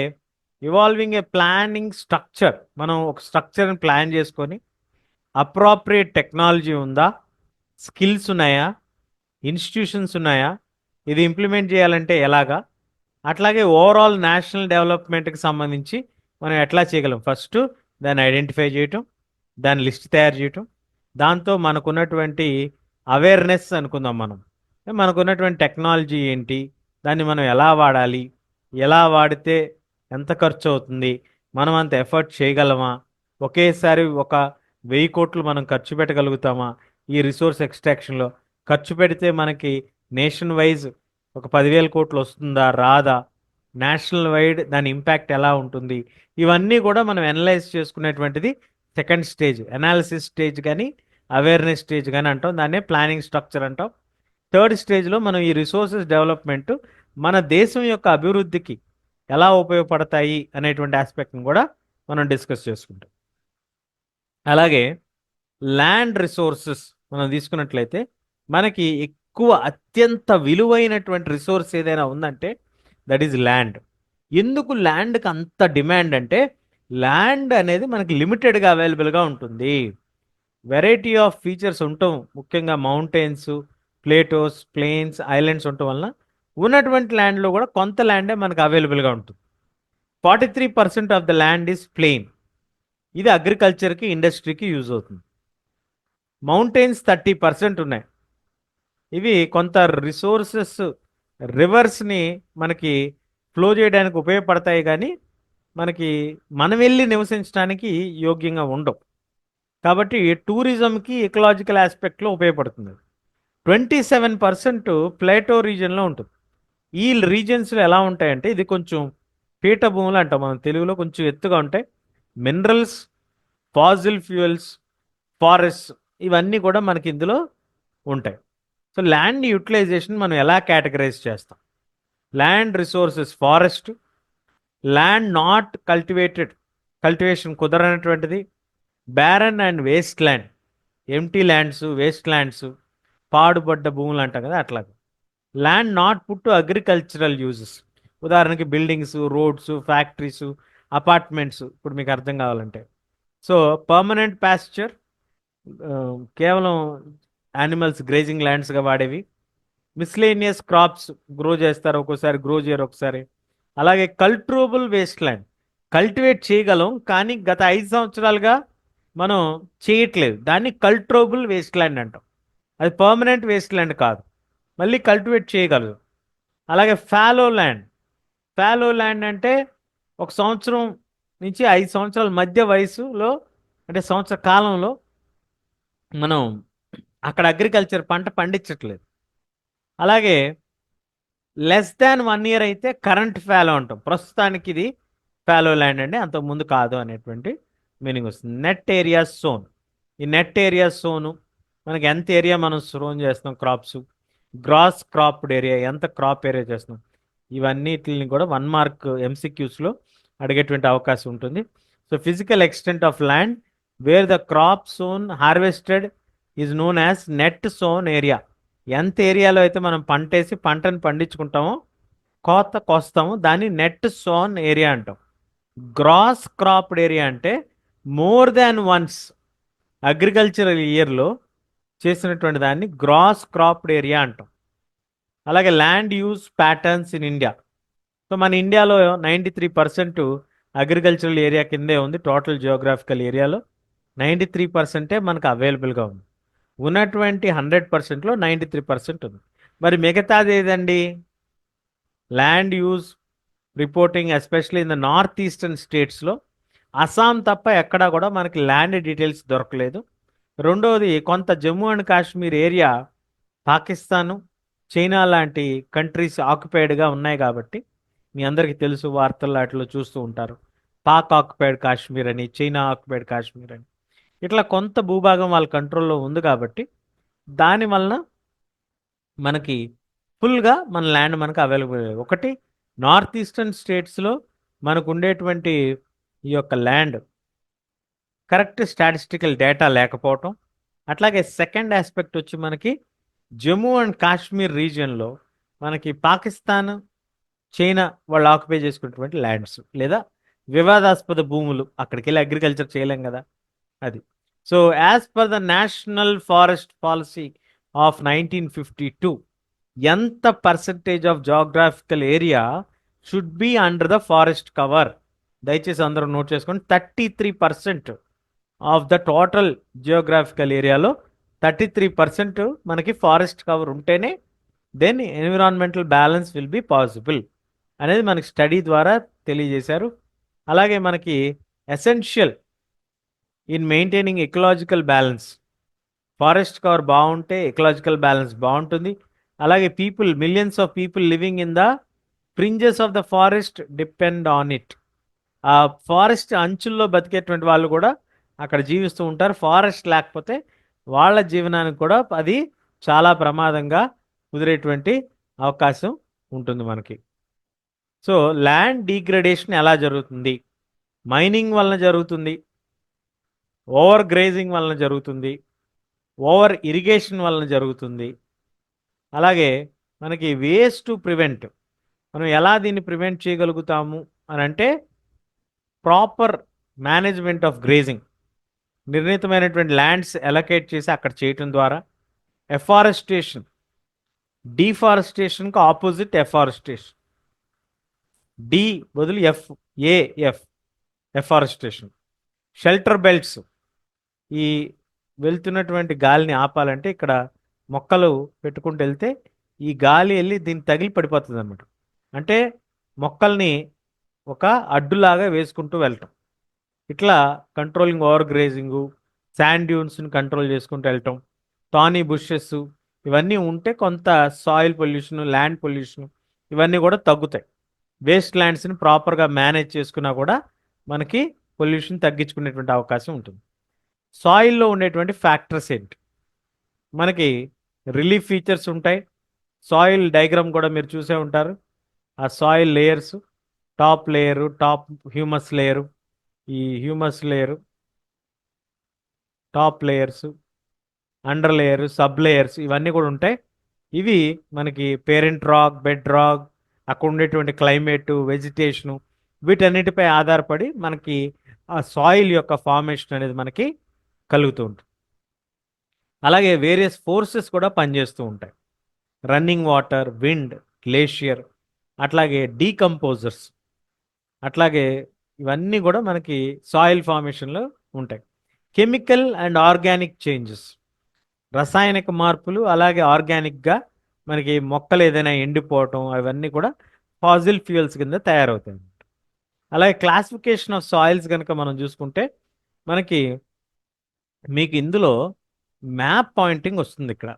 ఇవాల్వింగ్ ఏ ప్లానింగ్ స్ట్రక్చర్, మనం ఒక స్ట్రక్చర్ని ప్లాన్ చేసుకొని అప్రాప్రియేట్ టెక్నాలజీ ఉందా, స్కిల్స్ ఉన్నాయా, ఇన్స్టిట్యూషన్స్ ఉన్నాయా, ఇది ఇంప్లిమెంట్ చేయాలంటే ఎలాగా, అట్లాగే ఓవరాల్ నేషనల్ డెవలప్మెంట్కి సంబంధించి మనం ఎట్లా చేయగలం, ఫస్ట్ దాన్ని ఐడెంటిఫై చేయటం, దాని లిస్ట్ తయారు చేయటం, దాంతో మనకున్నటువంటి అవేర్నెస్ అనుకుందాం, మనకున్నటువంటి టెక్నాలజీ ఏంటి, దాన్ని మనం ఎలా వాడాలి, ఎలా వాడితే ఎంత ఖర్చు అవుతుంది, మనం అంత ఎఫర్ట్ చేయగలమా, ఒకేసారి ఒక 1000 కోట్లు మనం ఖర్చు పెట్టగలుగుతామా, ఈ రిసోర్స్ ఎక్స్ట్రాక్షన్లో ఖర్చు పెడితే మనకి నేషన్ వైజ్ ఒక 10,000 కోట్లు వస్తుందా రాదా, నేషనల్ వైడ్ దాని ఇంపాక్ట్ ఎలా ఉంటుంది, ఇవన్నీ కూడా మనం అనలైజ్ చేసుకునేటువంటిది సెకండ్ స్టేజ్, అనాలిసిస్ స్టేజ్ కానీ అవేర్నెస్ స్టేజ్ కానీ అంటాం, దాన్నే ప్లానింగ్ స్ట్రక్చర్ అంటాం. థర్డ్ స్టేజ్లో మనం ఈ రిసోర్సెస్ డెవలప్మెంట్ మన దేశం యొక్క అభివృద్ధికి ఎలా ఉపయోగపడతాయి అనేటువంటి ఆస్పెక్ట్ని కూడా మనం డిస్కస్ చేసుకుంటాం. అలాగే ల్యాండ్ రిసోర్సెస్ మనం తీసుకున్నట్లయితే మనకి ఎక్కువ అత్యంత విలువైనటువంటి రిసోర్స్ ఏదైనా ఉందంటే దట్ ఈజ్ ల్యాండ్. ఎందుకు ల్యాండ్కి అంత డిమాండ్ అంటే ల్యాండ్ అనేది మనకి లిమిటెడ్గా అవైలబుల్గా ఉంటుంది, వెరైటీ ఆఫ్ ఫీచర్స్ ఉండటం, ముఖ్యంగా మౌంటైన్స్, ప్లేటోస్, ప్లేన్స్, ఐలాండ్స్ ఉండటం వలన ఉన్నటువంటి ల్యాండ్లో కూడా కొంత ల్యాండే మనకు అవైలబుల్గా ఉంటుంది. 43% of the land is plain, ఇది అగ్రికల్చర్కి ఇండస్ట్రీకి యూజ్ అవుతుంది. మౌంటైన్స్ 30% ఉన్నాయి, ఇవి కొంత రిసోర్సెస్ రివర్స్ని మనకి ఫ్లో చేయడానికి ఉపయోగపడతాయి కానీ మనకి మనం వెళ్ళి నివసించడానికి యోగ్యంగా ఉండవు, కాబట్టి టూరిజంకి ఎకలాజికల్ ఆస్పెక్ట్లో ఉపయోగపడుతుంది. 27% ప్లేటో రీజియన్లో ఉంటుంది. ఈ రీజియన్స్లో ఎలా ఉంటాయంటే ఇది కొంచెం పీఠభూములు అంటాం మనం తెలుగులో, కొంచెం ఎత్తుగా ఉంటాయి. మినరల్స్, ఫాజిల్ ఫ్యూయల్స్, ఫారెస్ట్, ఇవన్నీ కూడా మనకి ఇందులో ఉంటాయి. సో ల్యాండ్ యూటిలైజేషన్ మనం ఎలా కేటగరైజ్ చేస్తాం, land resources, forest, land not cultivated, cultivation కుదరనటువంటిది, barren and waste land, empty lands, waste lands, పాడుబడ్డ భూములు అంటాం కదా అట్లాగే. Land not put to agricultural uses, ఉదాహరణకి బిల్డింగ్స్, రోడ్స్, ఫ్యాక్టరీస్, అపార్ట్మెంట్స్, ఇప్పుడు మీకు అర్థం కావాలంటే. సో పర్మనెంట్ పాస్చర్, కేవలం యానిమల్స్ గ్రేజింగ్ ల్యాండ్స్గా వాడేవి. మిస్లేనియస్ క్రాప్స్ గ్రో చేస్తారు, ఒక్కోసారి గ్రో చేయరు ఒకసారి. అలాగే కల్ట్రబుల్ వేస్ట్ ల్యాండ్, కల్టివేట్ చేయగలం కానీ గత 5 సంవత్సరాలుగా మనం చేయట్లేదు, దాన్ని కల్ట్రబుల్ వేస్ట్ ల్యాండ్ అంటాం. అది పర్మనెంట్ వేస్ట్ ల్యాండ్ కాదు, మళ్ళీ కల్టివేట్ చేయగలదు. అలాగే ఫాలో ల్యాండ్, ఫాలో ల్యాండ్ అంటే 1 సంవత్సరం నుంచి 5 సంవత్సరాల మధ్య వయసులో, అంటే సంవత్సర కాలంలో మనం అక్కడ అగ్రికల్చర్ పంట పండించట్లేదు. అలాగే లెస్ దాన్ 1 ఇయర్ అయితే కరెంట్ ఫాలో అంటాం, ప్రస్తుతానికి ఇది ఫాలో ల్యాండ్ అండి, అంతకుముందు కాదు అనేటువంటి మీనింగ్ వస్తుంది. నెట్ ఏరియా సోన్, ఈ నెట్ ఏరియా సోను మనకి ఎంత ఏరియా మనం సోన్ చేస్తున్నాం క్రాప్స్, గ్రాస్ క్రాప్డ్ ఏరియా ఎంత క్రాప్ ఏరియా చేస్తున్నాం, ఇవన్నిటిని కూడా 1 మార్క్ ఎంసీక్యూస్లో అడిగేటువంటి అవకాశం ఉంటుంది. So physical extent of land where the crop sown harvested is known as net sown area. ఎంత ఏరియాలో అయితే మనం పంటేసి పంటను పండించుకుంటామో, కోత కోస్తామో, దాన్ని నెట్ సోన్ ఏరియా అంటాం. గ్రాస్ క్రాప్డ్ ఏరియా అంటే మోర్ దాన్ వన్స్ అగ్రికల్చరల్ ఇయర్లో చేసినటువంటి దాన్ని గ్రాస్ క్రాప్డ్ ఏరియా అంటాం. అలాగే land use patterns in India. So మన ఇండియాలో 93% అగ్రికల్చరల్ ఏరియా కిందే ఉంది, టోటల్ జియోగ్రాఫికల్ ఏరియాలో 93% మనకు అవైలబుల్గా ఉంది. ఉన్నటువంటి 100%లో 93% ఉంది. మరి మిగతాది ఏదండి? Land use reporting especially in the north eastern స్టేట్స్లో అస్సాం తప్ప ఎక్కడా కూడా మనకి ల్యాండ్ డీటెయిల్స్ దొరకలేదు. రెండవది కొంత Jammu and Kashmir area Pakistan, China లాంటి కంట్రీస్ ఆక్యుపైడ్గా ఉన్నాయి కాబట్టి మీ అందరికీ తెలుసు, వార్తల్లో వాటిలో చూస్తూ ఉంటారు. పాక్ ఆక్యుపైడ్ కాశ్మీర్ అని, చైనా ఆక్యుపైడ్ కాశ్మీర్ అని, ఇట్లా కొంత భూభాగం వాళ్ళ కంట్రోల్లో ఉంది కాబట్టి దాని వలన మనకి ఫుల్గా మన ల్యాండ్ మనకు అవైలబుల్. ఒకటి, నార్త్ ఈస్టర్న్ స్టేట్స్లో మనకు ఉండేటువంటి ఈ యొక్క ల్యాండ్ కరెక్ట్ స్టాటిస్టికల్ డేటా లేకపోవటం. అట్లాగే సెకండ్ ఆస్పెక్ట్ వచ్చి మనకి జమ్మూ అండ్ కాశ్మీర్ రీజియన్లో మనకి పాకిస్తాన్, చైనా వాళ్ళు ఆక్యుపై చేసుకున్నటువంటి ల్యాండ్స్ లేదా వివాదాస్పద భూములు, అక్కడికి వెళ్ళి అగ్రికల్చర్ చేయలేం కదా అది. So as per the national forest policy of 1952, ఎంత percentage of geographical area should be under the forest cover? దయచేసి అందరూ నోట్ చేసుకోండి. 33% ఆఫ్ ద టోటల్ జియోగ్రాఫికల్ ఏరియాలో 33% మనకి ఫారెస్ట్ కవర్ ఉంటేనే then environmental balance will be possible అనేది మనకి study ద్వారా తెలియజేశారు. అలాగే మనకి essential in maintaining ecological balance, forest cover బాగుంటే ఎకలాజికల్ బ్యాలెన్స్ బాగుంటుంది. అలాగే people, millions of people living in the fringes of the forest depend on it. ఆ ఫారెస్ట్ అంచుల్లో బతికేటువంటి వాళ్ళు కూడా అక్కడ జీవిస్తూ ఉంటారు. ఫారెస్ట్ లేకపోతే వాళ్ళ జీవనానికి కూడా అది చాలా ప్రమాదంగా కుదిరేటువంటి అవకాశం ఉంటుంది మనకి. సో ల్యాండ్ డీగ్రేడేషన్ ఎలా జరుగుతుంది? మైనింగ్ వలన జరుగుతుంది, ఓవర్ గ్రేజింగ్ వలన జరుగుతుంది, ఓవర్ ఇరిగేషన్ వలన జరుగుతుంది. అలాగే మనకి వేస్ టు ప్రివెంట్, మనం ఎలా దీన్ని ప్రివెంట్ చేయగలుగుతాము అని అంటే ప్రాపర్ మేనేజ్మెంట్ ఆఫ్ గ్రేజింగ్, నిర్ణీతమైనటువంటి ల్యాండ్స్ ఎలకేట్ చేసి అక్కడ చేయటం ద్వారా. ఎఫారెస్టేషన్, డీఫారెస్టేషన్కి ఆపోజిట్ ఎఫారెస్టేషన్, డి బదులు F, AF afforestation. Shelter belts, ఈ వెళ్తున్నటువంటి గాలిని ఆపాలంటే ఇక్కడ మొక్కలు పెట్టుకుంటూ వెళ్తే ఈ గాలి వెళ్ళి దీన్ని తగిలి పడిపోతుంది అనమాట. అంటే మొక్కల్ని ఒక అడ్డులాగా వేసుకుంటూ వెళ్ళటం. ఇట్లా కంట్రోలింగ్ ఓవర్ గ్రేజింగు, శాండ్ డ్యూన్స్ని కంట్రోల్ చేసుకుంటూ వెళ్ళటం, టానీ బుషెస్, ఇవన్నీ ఉంటే కొంత సాయిల్ పొల్యూషన్, ల్యాండ్ పొల్యూషన్ ఇవన్నీ కూడా తగ్గుతాయి. వేస్ట్ ల్యాండ్స్ని ప్రాపర్గా మేనేజ్ చేసుకున్నా కూడా మనకి పొల్యూషన్ తగ్గించుకునేటువంటి అవకాశం ఉంటుంది. సాయిల్లో ఉండేటువంటి ఫ్యాక్టర్స్ ఏంటి? మనకి రిలీఫ్ ఫీచర్స్ ఉంటాయి. సాయిల్ డయాగ్రామ్ కూడా మీరు చూసే ఉంటారు. ఆ soil layers, top layer, top humus layer, ఈ humus layer, top layers, under layer, sub layers, ఇవన్నీ కూడా ఉంటాయి. ఇవి మనకి పేరెంట్ రాక్, బెడ్ రాక్, అక్కడ ఉండేటువంటి క్లైమేటు, వెజిటేషను, వీటన్నిటిపై ఆధారపడి మనకి ఆ సాయిల్ యొక్క ఫార్మేషన్ అనేది మనకి కలుగుతూ ఉంటుంది. అలాగే వేరియస్ ఫోర్సెస్ కూడా పనిచేస్తూ ఉంటాయి. రన్నింగ్ వాటర్, విండ్, గ్లేషియర్, అట్లాగే డీకంపోజర్స్, అట్లాగే ఇవన్నీ కూడా మనకి సాయిల్ ఫార్మేషన్లో ఉంటాయి. కెమికల్ అండ్ ఆర్గానిక్ చేంజెస్, రసాయనిక మార్పులు, అలాగే ఆర్గానిక్గా మనకి మొక్కలు ఏదైనా ఎండిపోవటం, అవన్నీ కూడా ఫాజిల్ ఫ్యూయల్స్ కింద తయారవుతాయి. అలాగే క్లాసిఫికేషన్ ఆఫ్ సాయిల్స్ కనుక మనం చూసుకుంటే మనకి మీకు ఇందులో మ్యాప్ పాయింటింగ్ వస్తుంది. ఇక్కడ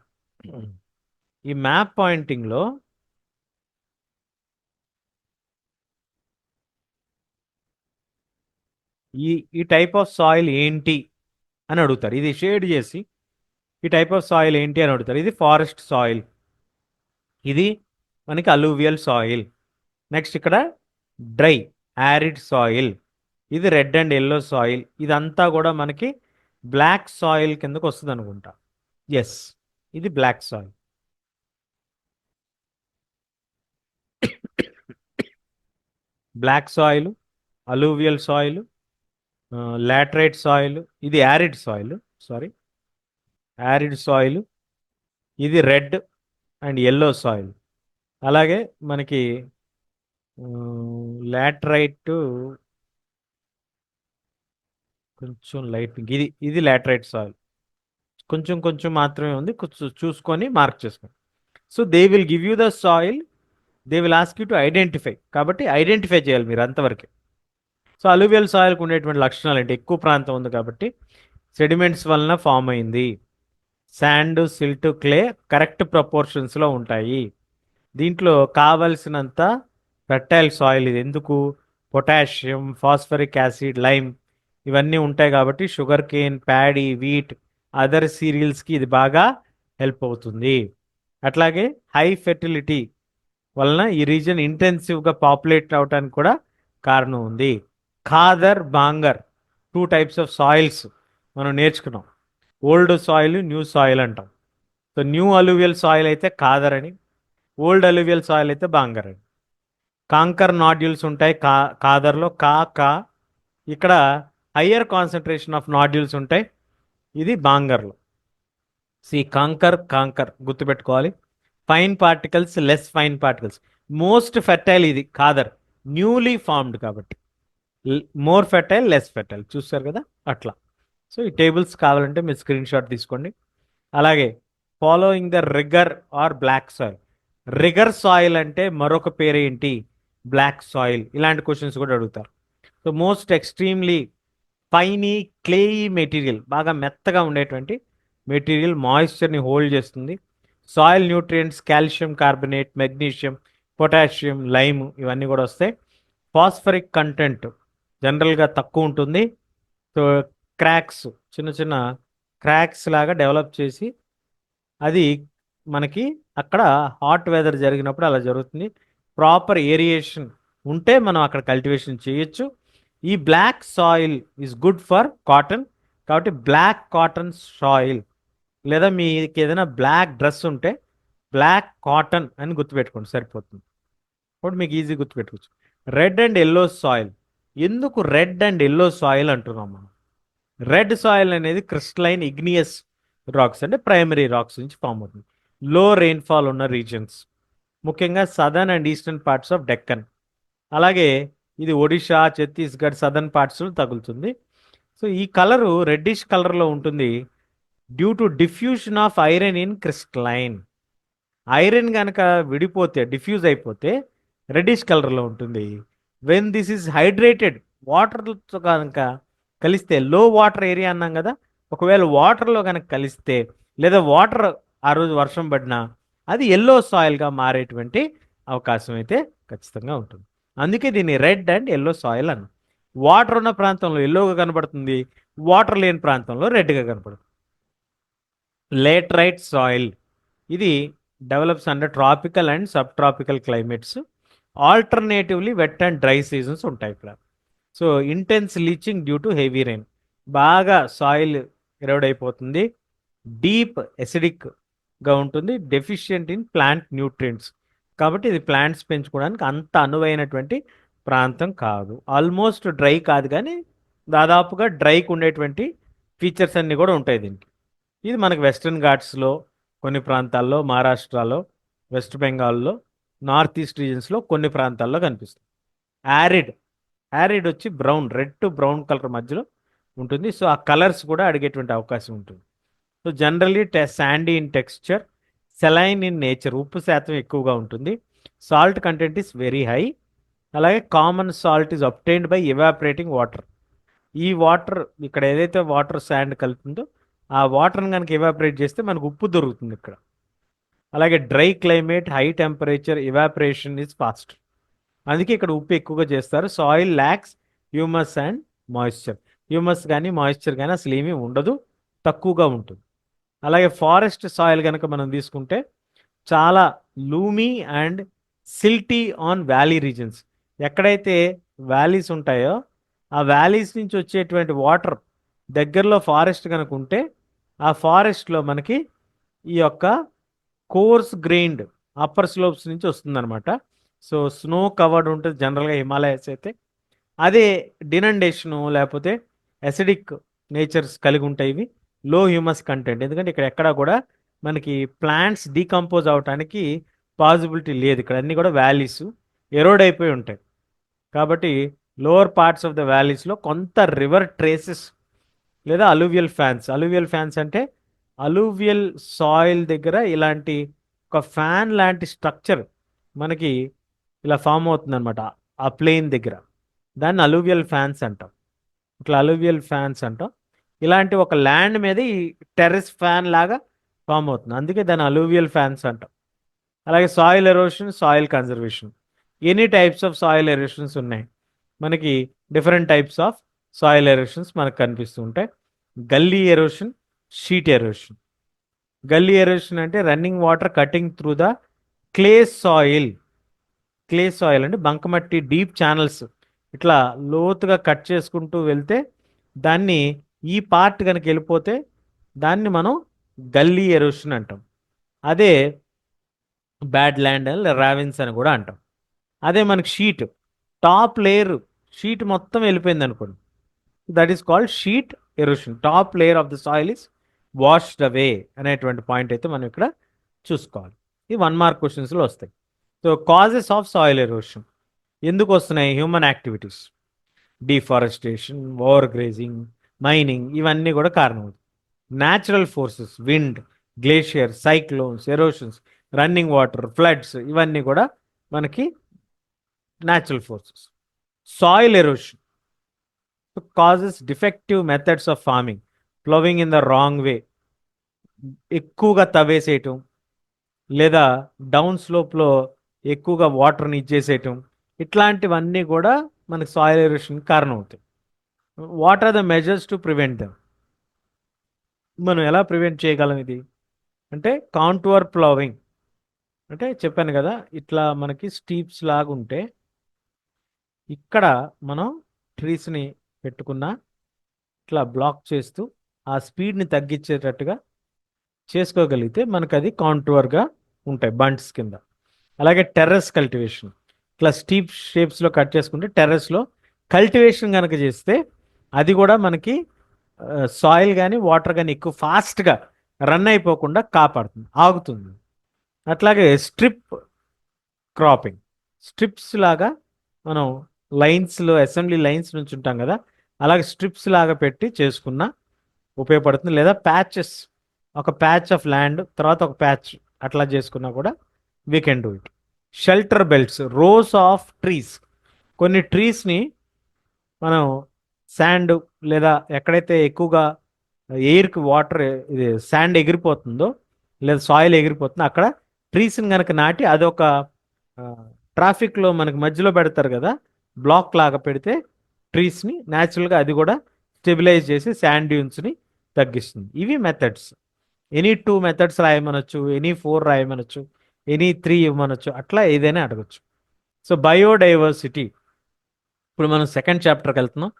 ఈ మ్యాప్ పాయింటింగ్లో ఈ టైప్ ఆఫ్ సాయిల్ ఏంటి అని అడుగుతారు. ఇది షేడ్ చేసి ఈ టైప్ ఆఫ్ సాయిల్ ఏంటి అని అడుగుతారు. ఇది ఫారెస్ట్ సాయిల్, ఇది మనకి అలూవియల్ సాయిల్. నెక్స్ట్ ఇక్కడ డ్రై యారిడ్ సాయిల్, ఇది రెడ్ అండ్ ఎల్లో సాయిల్. ఇదంతా కూడా మనకి బ్లాక్ సాయిల్ కిందకు వస్తుంది అనుకుంటా. ఎస్, ఇది black soil. Black soil, alluvial soil, laterite soil, ఇది arid soil, sorry arid soil, ఇది రెడ్ అండ్ ఎల్లో సాయిల్. అలాగే మనకి లాటరైట్ కొంచెం లైట్ పింక్, ఇది లాటరైట్ సాయిల్. కొంచెం కొంచెం మాత్రమే ఉంది, చూసుకొని మార్క్ చేసుకోండి. So they will give you the soil, they will ask you to identify. కాబట్టి ఐడెంటిఫై చేయాలి మీరు అంతవరకే. సో అలూవియల్ సాయిల్కి ఉండేటువంటి లక్షణాలు ఏంటి? ఎక్కువ ప్రాంతం ఉంది కాబట్టి సెడిమెంట్స్ వలన ఫామ్ అయింది. శాండ్, సిల్ట్, క్లే కరెక్ట్ ప్రపోర్షన్స్లో ఉంటాయి. దీంట్లో కావలసినంత ఫెర్టైల్ సాయిల్ ఇది. ఎందుకు? పొటాషియం, ఫాస్ఫరిక్ యాసిడ్, లైమ్ ఇవన్నీ ఉంటాయి కాబట్టి sugar cane, paddy, wheat, other సీరియల్స్కి ఇది బాగా హెల్ప్ అవుతుంది. అట్లాగే హై ఫెర్టిలిటీ వలన ఈ రీజన్ ఇంటెన్సివ్గా పాపులేట్ అవడానికి కూడా కారణం ఉంది. Khadar, bangar 2 types of soils మనం నేర్చుకున్నాం. ఓల్డ్ సాయిల్, న్యూ సాయిల్ అంటాం. సో న్యూ అలూవియల్ సాయిల్ అయితే ఖాదర్ అని, ఓల్డ్ అలూవియల్ సాయిల్ అయితే బాంగర్ అని. కాంకర్ నాడ్యూల్స్ ఉంటాయి ఖాదర్లో, కా. ఇక్కడ హయ్యర్ కాన్సన్ట్రేషన్ ఆఫ్ నాడ్యూల్స్ ఉంటాయి, ఇది బాంగర్లో. కాంకర్ గుర్తుపెట్టుకోవాలి. Fine particles, less fine particles. Most fertile ఇది ఖాదర్, న్యూలీ ఫార్మ్డ్ కాబట్టి. మోర్ ఫెర్టైల్, లెస్ ఫెర్టైల్, చూస్తారు కదా అట్లా. సో ఈ టేబుల్స్ కావాలంటే మీరు స్క్రీన్ షాట్ తీసుకోండి. అలాగే following the regur or black soil. Regur soil అంటే మరొక పేరు ఏంటి? Black soil. ఇలాంటి క్వశ్చన్స్ కూడా అడుగుతారు. సో మోస్ట్ ఎక్స్ట్రీమ్లీ ఫైనీ క్లేయి మెటీరియల్, బాగా మెత్తగా ఉండేటువంటి మెటీరియల్, మాయిశ్చర్ని హోల్డ్ చేస్తుంది. Soil nutrients, calcium carbonate, magnesium, potassium, lime ఇవన్నీ కూడా వస్తాయి. ఫాస్ఫరిక్ కంటెంట్ జనరల్గా తక్కువ ఉంటుంది. సో క్రాక్స్, చిన్న చిన్న క్రాక్స్ లాగా డెవలప్ చేసి, అది మనకి అక్కడ హాట్ వెదర్ జరిగినప్పుడు అలా జరుగుతుంది. ప్రాపర్ ఏరియేషన్ ఉంటే మనం అక్కడ కల్టివేషన్ చేయొచ్చు. ఈ black soil is good for cotton, కాబట్టి బ్లాక్ కాటన్ సాయిల్, లేదా మీకు ఏదైనా బ్లాక్ డ్రెస్ ఉంటే బ్లాక్ కాటన్ అని గుర్తుపెట్టుకోండి సరిపోతుంది. అప్పుడు మీకు ఈజీ గుర్తుపెట్టుకోవచ్చు. Red and yellow soil. ఎందుకు రెడ్ అండ్ ఎల్లో సాయిల్ అంటున్నాం మనం? రెడ్ సాయిల్ అనేది క్రిస్టలైన్ ఇగ్నియస్ రాక్స్, అంటే ప్రైమరీ రాక్స్ నుంచి ఫామ్ అవుతుంది. లో రెయిన్ఫాల్ ఉన్న రీజన్స్, ముఖ్యంగా southern and eastern parts of Deccan. అలాగే ఇది ఒడిషా, ఛత్తీస్గఢ్ సదర్న్ పార్ట్స్లో తగులుతుంది. సో ఈ కలరు రెడ్డిష్ కలర్లో ఉంటుంది due to diffusion of iron in crystalline. Iron కనుక విడిపోతే, డిఫ్యూజ్ అయిపోతే రెడ్డిష్ కలర్లో ఉంటుంది. వెన్ దిస్ ఈజ్ హైడ్రేటెడ్, వాటర్తో కనుక కలిస్తే, లో వాటర్ ఏరియా అన్నాం కదా, ఒకవేళ వాటర్లో కనుక కలిస్తే, లేదా వాటర్ ఆ రోజు వర్షం పడినా, అది ఎల్లో సాయిల్గా మారేటువంటి అవకాశం అయితే ఖచ్చితంగా ఉంటుంది. అందుకే దీన్ని రెడ్ అండ్ ఎల్లో సాయిల్ అన్న. వాటర్ ఉన్న ప్రాంతంలో ఎల్లోగా కనబడుతుంది, వాటర్ లేని ప్రాంతంలో రెడ్గా కనబడుతుంది. లేటరైట్ సాయిల్, ఇది develops under tropical and sub tropical climates. Alternatively wet and dry seasons ఉంటాయి ఇక్కడ. So intense leaching due to heavy rain, బాగా సాయిల్ ఎరోడ్ అయిపోతుంది. డీప్ ఎసిడిక్గా ఉంటుంది. డెఫిషియంట్ ఇన్ ప్లాంట్ న్యూట్రియంట్స్, కాబట్టి ఇది ప్లాంట్స్ పెంచుకోవడానికి అంత అనువైనటువంటి ప్రాంతం కాదు. ఆల్మోస్ట్ డ్రై కాదు, కానీ దాదాపుగా డ్రైకి ఉండేటువంటి ఫీచర్స్ అన్నీ కూడా ఉంటాయి దీనికి. ఇది మనకు వెస్ట్రన్ ఘాట్స్లో కొన్ని ప్రాంతాల్లో, మహారాష్ట్రలో, వెస్ట్ బెంగాల్లో, నార్త్ ఈస్ట్ రీజన్స్లో కొన్ని ప్రాంతాల్లో కనిపిస్తుంది. యారిడ్ వచ్చి brown, red to brown colour మధ్యలో ఉంటుంది. సో ఆ కలర్స్ కూడా అడిగేటువంటి అవకాశం ఉంటుంది. So generally sandy in texture, saline in nature, ఉప్పు శాతం ఎక్కువగా ఉంటుంది. Salt content is very high. అలాగే common salt is obtained by evaporating water. ఈ వాటర్, ఇక్కడ ఏదైతే వాటర్ శాండ్ కలుపుతుందో ఆ వాటర్ని కనుక ఎవాపరేట్ చేస్తే మనకు ఉప్పు దొరుకుతుంది ఇక్కడ. అలాగే dry climate, high temperature, evaporation is fast, అందుకే ఇక్కడ ఉప్పు ఎక్కువగా చేస్తారు. Soil lakhs humus and moisture. Humus కానీ మాయిశ్చర్ కానీ అసలు ఏమీ ఉండదు, తక్కువగా ఉంటుంది. అలాగే ఫారెస్ట్ సాయిల్ కనుక మనం తీసుకుంటే చాలా loamy and silty on valley regions. ఎక్కడైతే వ్యాలీస్ ఉంటాయో ఆ వ్యాలీస్ నుంచి వచ్చేటువంటి వాటర్ దగ్గరలో ఫారెస్ట్ కనుక ఉంటే ఆ ఫారెస్ట్లో మనకి ఈ యొక్క కోర్స్ గ్రెయిన్డ్ అప్పర్ స్లోప్స్ నుంచి వస్తుందన్నమాట. సో స్నో కవర్డ్ ఉంటుంది జనరల్గా హిమాలయస్ అయితే. అదే డినండేషను లేకపోతే అసిడిక్ నేచర్స్ కలిగి ఉంటాయి ఇవి. లో హ్యూమస్ కంటెంట్, ఎందుకంటే ఇక్కడ ఎక్కడా కూడా మనకి ప్లాంట్స్ డీకంపోజ్ అవడానికి పాసిబిలిటీ లేదు. ఇక్కడ అన్నీ కూడా వ్యాలీస్ ఎరోడ్ అయిపోయి ఉంటాయి. కాబట్టి లోవర్ పార్ట్స్ ఆఫ్ ద వ్యాలీస్లో కొంత రివర్ ట్రేసెస్ లేదా అలూవియల్ ఫ్యాన్స్. అలూవియల్ ఫ్యాన్స్ అంటే అలూవియల్ సాయిల్ దగ్గర ఇలాంటి ఒక ఫ్యాన్ లాంటి స్ట్రక్చర్ మనకి ఇలా ఫామ్ అవుతుంది అనమాట ఆ ప్లేన్ దగ్గర. దాన్ని అలూవియల్ ఫ్యాన్స్ అంటాం. ఇట్లా అలూవియల్ ఫ్యాన్స్ అంటాం. ఇలాంటి ఒక ల్యాండ్ మీద ఈ టెర్రస్ ఫ్యాన్ లాగా ఫామ్ అవుతుంది, అందుకే దాన్ని అలూవియల్ ఫ్యాన్స్ అంటాం. అలాగే soil erosion, soil conservation. Any types of soil erosions ఉన్నాయి మనకి. Different types of soil erosions మనకు కనిపిస్తూ ఉంటాయి. గల్లీ ఎరోషన్, షీట్ ఎరోషన్. గల్లీ ఎరోషన్ అంటే running water cutting through the clay soil. Clay soil అంటే బంకమట్టి డీప్ ఛానల్స్ ఇట్లా లోతుగా కట్ చేసుకుంటూ వెళ్తే దాన్ని ఈ పార్ట్ కనుక వెళ్ళిపోతే దాన్ని మనం గల్లీ ఎరోషన్ అంటాం. అదే బ్యాడ్ ల్యాండ్ అని రావిన్స్ అని కూడా అంటాం. అదే మనకి షీట్ టాప్ లేయర్, షీట్ మొత్తం వెళ్ళిపోయింది అనుకోండి, that is called sheet erosion. Top layer of the soil is washed అవే అనేటువంటి పాయింట్ అయితే మనం ఇక్కడ చూసుకోవాలి. ఈ 1 మార్క్ క్వశ్చన్స్లో వస్తాయి. So causes of soil erosion ఎందుకు వస్తున్నాయి? Human activities, deforestation, over grazing, mining, ఇవన్నీ కూడా కారణం. Natural forces, wind, glacier, cyclones, erosions, running water, floods, ఇవన్నీ కూడా మనకి natural forces. Soil erosion causes defective methods of farming, ploughing in the wrong way, ఎక్కువగా తవ్వేసేయటం లేదా డౌన్ స్లోప్లో ఎక్కువగా వాటర్ని ఇచ్చేసేయటం, ఇట్లాంటివన్నీ కూడా మనకి సాయిల్ ఎరోషన్ కారణం అవుతాయి. What are the measures to prevent them? మనం ఎలా ప్రివెంట్ చేయగలం ఇది అంటే కాంటూర్ ప్లవింగ్. అంటే చెప్పాను కదా, ఇట్లా మనకి స్టీప్స్ లాగా ఉంటే ఇక్కడ మనం ట్రీస్ని పెట్టుకున్న ఇట్లా బ్లాక్ చేస్తూ ఆ స్పీడ్ని తగ్గించేటట్టుగా చేసుకోగలిగితే మనకు అది కాంటూర్గా ఉంటాయి బండ్స్ కింద. అలాగే టెర్రస్ కల్టివేషన్, ఇట్లా స్టీప్ షేప్స్లో కట్ చేసుకుంటే టెర్రస్లో కల్టివేషన్ కనుక చేస్తే అది కూడా మనకి సాయిల్ కానీ వాటర్ కానీ ఎక్కువ ఫాస్ట్గా రన్ అయిపోకుండా కాపాడుతుంది, ఆగుతుంది. అట్లాగే స్ట్రిప్ క్రాపింగ్, స్ట్రిప్స్ లాగా మనం లైన్స్లో అసెంబ్లీ లైన్స్ నుంచి ఉంటాం కదా, అలాగే స్ట్రిప్స్ లాగా పెట్టి చేసుకున్న ఉపయోగపడుతుంది. లేదా ప్యాచెస్, ఒక ప్యాచ్ ఆఫ్ ల్యాండ్ తర్వాత ఒక ప్యాచ్ అట్లా చేసుకున్నా కూడా we can do it. Shelter belts, rows of trees, కొన్ని ట్రీస్ని మనం శాండ్ లేదా ఎక్కడైతే ఎక్కువగా ఎయిర్కి వాటర్ ఇది శాండ్ ఎగిరిపోతుందో లేదా సాయిల్ ఎగిరిపోతుందో అక్కడ ట్రీస్ని కనుక నాటి అదొక ట్రాఫిక్లో మనకి మధ్యలో పెడతారు కదా, బ్లాక్ లాగా పెడితే ట్రీస్ని న్యాచురల్గా అది కూడా స్టెబిలైజ్ చేసి శాండ్ డ్యూన్స్ని తగ్గిస్తుంది. ఇవి మెథడ్స్. ఎనీ 2 మెథడ్స్ రాయమనొచ్చు, ఎనీ 4 రాయమనొచ్చు, ఎనీ 3 ఇవ్వమనొచ్చు, అట్లా ఏదైనా అడగచ్చు. సో బయోడైవర్సిటీ, ఇప్పుడు మనం సెకండ్ చాప్టర్కి వెళ్తున్నాం.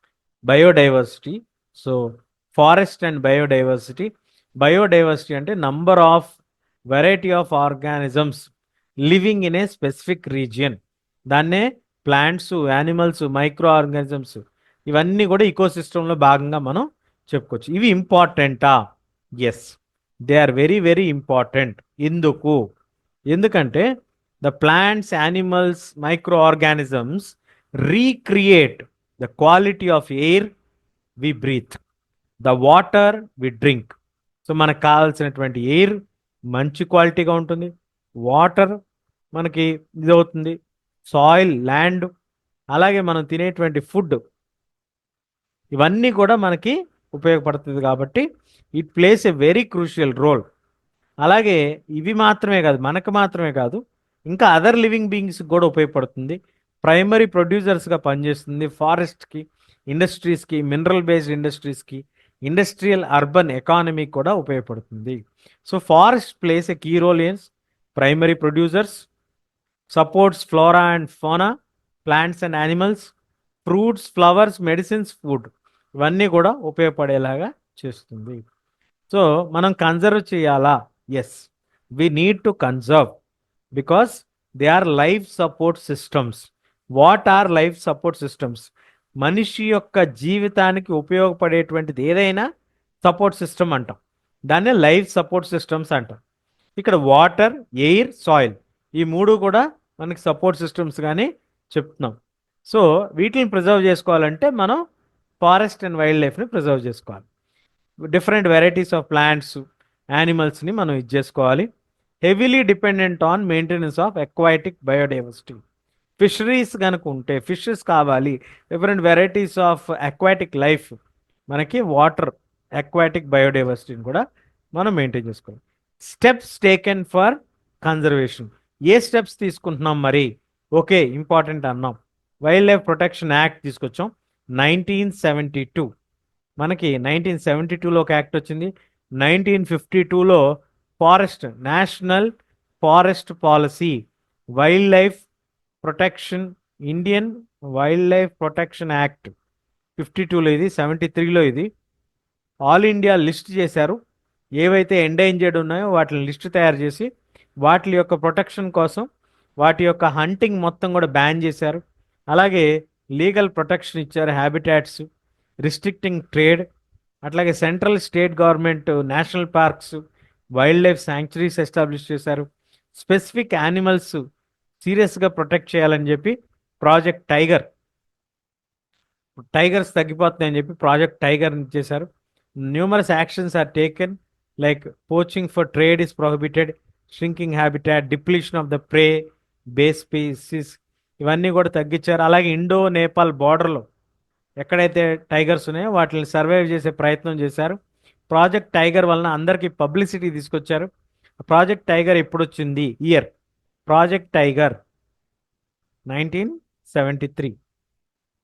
Biodiversity. So forest and biodiversity. Biodiversity అంటే number of variety of organisms living in a specific region. దాన్నే ప్లాంట్స్, యానిమల్స్, మైక్రో ఆర్గానిజమ్స్, ఇవన్నీ కూడా ఈకోసిస్టంలో భాగంగా మనం చెప్పుకోవచ్చు. ఇవి ఇంపార్టెంటా? Yes, they are very very important. ఎందుకంటే the plants, animals, micro organisms recreate the quality of air we breathe, the water we drink. So మనకు కావాల్సినటువంటి ఎయిర్ మంచి క్వాలిటీగా ఉంటుంది, వాటర్ మనకి ఇది అవుతుంది, సాయిల్, ల్యాండ్, అలాగే మనం తినేటువంటి ఫుడ్, ఇవన్నీ కూడా మనకి ఉపయోగపడుతుంది. కాబట్టి it plays a very crucial role. అలాగే ఇవి మాత్రమే కాదు, మనకు మాత్రమే కాదు, ఇంకా అదర్ లివింగ్ బీయింగ్స్కి కూడా ఉపయోగపడుతుంది. ప్రైమరీ ప్రొడ్యూసర్స్గా పనిచేస్తుంది. ఫారెస్ట్కి, ఇండస్ట్రీస్కి, మినరల్ బేస్డ్ ఇండస్ట్రీస్కి, ఇండస్ట్రియల్ అర్బన్ ఎకానమీకి కూడా ఉపయోగపడుతుంది. So forest plays a key role in primary producers, supports flora and fauna, plants and animals, fruits, flowers, medicines, food, ఇవన్నీ కూడా ఉపయోగపడేలాగా చేస్తుంది. సో మనం కన్జర్వ్ చేయాలా? Yes, we need to conserve because they are life support systems. What are life support systems? మనిషి యొక్క జీవితానికి ఉపయోగపడేటువంటిది ఏదైనా సపోర్ట్ సిస్టమ్ అంటాం, దాన్నే లైఫ్ సపోర్ట్ సిస్టమ్స్ అంటాం. ఇక్కడ వాటర్, ఎయిర్, సాయిల్, ఈ 3 కూడా మనకి సపోర్ట్ సిస్టమ్స్ కానీ చెప్తున్నాం. సో వీటిని ప్రిజర్వ్ చేసుకోవాలంటే మనం ఫారెస్ట్ అండ్ వైల్డ్ లైఫ్ని ప్రిజర్వ్ చేసుకోవాలి. డిఫరెంట్ వెరైటీస్ ఆఫ్ ప్లాంట్స్, యానిమల్స్ని మనం ఇది చేసుకోవాలి. Heavily dependent on maintenance of aquatic biodiversity. Fisheries కనుక ఉంటే ఫిషెస్ కావాలి, different varieties of aquatic life, మనకి వాటర్ అక్వాటిక్ బయోడైవర్సిటీని కూడా మనం మెయింటైన్ చేసుకోవాలి. Steps taken for conservation. A steps తీసుకుంటున్నాం మరి? ఓకే, ఇంపార్టెంట్ అన్నాం. వైల్డ్ లైఫ్ ప్రొటెక్షన్ యాక్ట్ తీసుకొచ్చాం 1972. మనకి 1972లో ఒక యాక్ట్ వచ్చింది. 1952లో forest national forest policy, wild life protection, Indian wild life protection act 52లో ఇది, 73లో ఇది. ఆల్ ఇండియా లిస్ట్ చేశారు. ఏవైతే ఎండేంజర్డ్ ఉన్నాయో వాటిని లిస్ట్ తయారు చేసి వాటి యొక్క ప్రొటెక్షన్ కోసం వాటి యొక్క హంటింగ్ మొత్తం కూడా బ్యాన్ చేశారు. అలాగే లీగల్ ప్రొటెక్షన్ ఇచ్చారు, హ్యాబిటాట్స్, రిస్ట్రిక్టింగ్ ట్రేడ్. అట్లాగే central state government national parks, wild life sanctuaries establish చేశారు. స్పెసిఫిక్ యానిమల్స్ సీరియస్గా ప్రొటెక్ట్ చేయాలని చెప్పి ప్రాజెక్ట్ టైగర్స్ తగ్గిపోతున్నాయని చెప్పి ప్రాజెక్ట్ టైగర్ చేశారు. Numerous actions are taken like poaching for trade is prohibited, shrinking habitat, depletion of the prey, base species, ఇవన్నీ కూడా తగ్గించారు. అలాగే ఇండో నేపాల్ బార్డర్లో ఎక్కడైతే టైగర్స్ ఉన్నాయో వాటిని సర్వైవ్ చేసే ప్రయత్నం చేశారు. ప్రాజెక్ట్ టైగర్ వలన అందరికీ పబ్లిసిటీ తీసుకొచ్చారు. ప్రాజెక్ట్ టైగర్ ఎప్పుడు వచ్చింది year? Project tiger 1973.